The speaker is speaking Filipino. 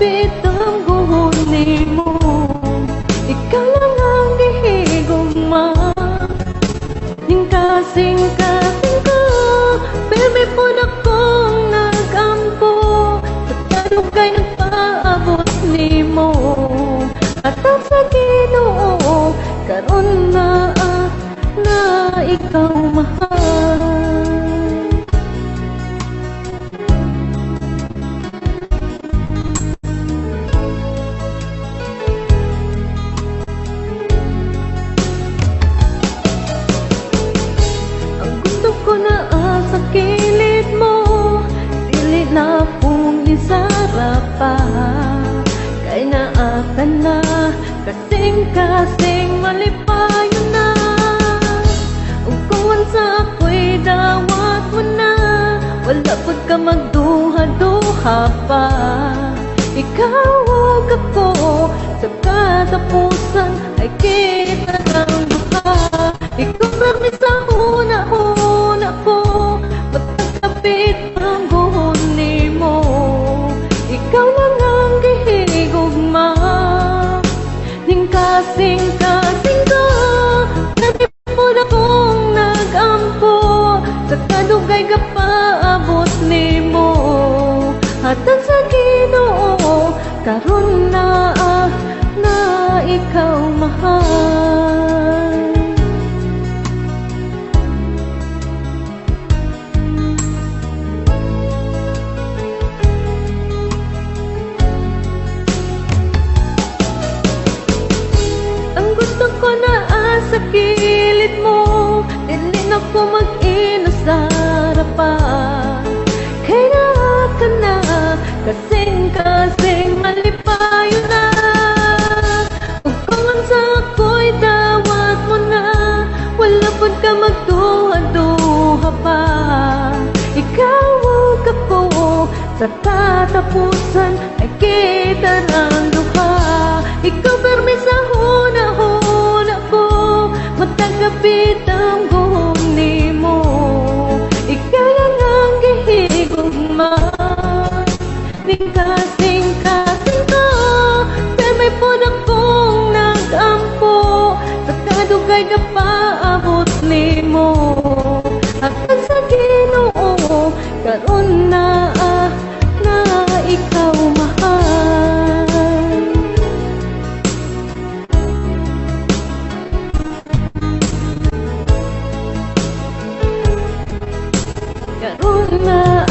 magkapit ang guhon nimo. Ikaw lang ang gihigugma, ning kasing-kasing ko, baby po na kong nagampo. Sa tanong kay nagpaabot nimo, at ang sa Ginoo karon na ikaw mahal. Ang gusto ko na sa kilid mo, dili na akong isarap pa. Kay naaka na, kasing-kasing malipayo na. Ug kung sa ako'y dawat mo na, wala pud ka magduha-duha pa. Ikaw ug ako, sa katapusan ay kita ng duha. Ikaw rami sa una-una ko, magkakapit ang guhon nimo. Ikaw lang ang gihigugma, ning kasing-kasing ko, dati po na kong nagampo. Sa kadugay ka paabot nimo, hatag sa Ginoo karon na ikaw mahal. Ang gusto ko na sa kilid mo, dili na ko mag-inusara pa. Kay naaka na, kasing-kasing malipayo na. Ug kung sa ako'y dawat mo na, wala pud ka magduha-duha pa. Ikaw ug ako, sa tatapusan ay kita ng duha. Ikaw permi sa huna-huna ko, magkakapit ang guhon nimo. Ikaw lang ang gihigugma, ning kasing-kasing ko, permi po na kong nagampo. Sa kadugay ka paabot nimo, hatag sa Ginoo karon na ikaw mahal. Karon na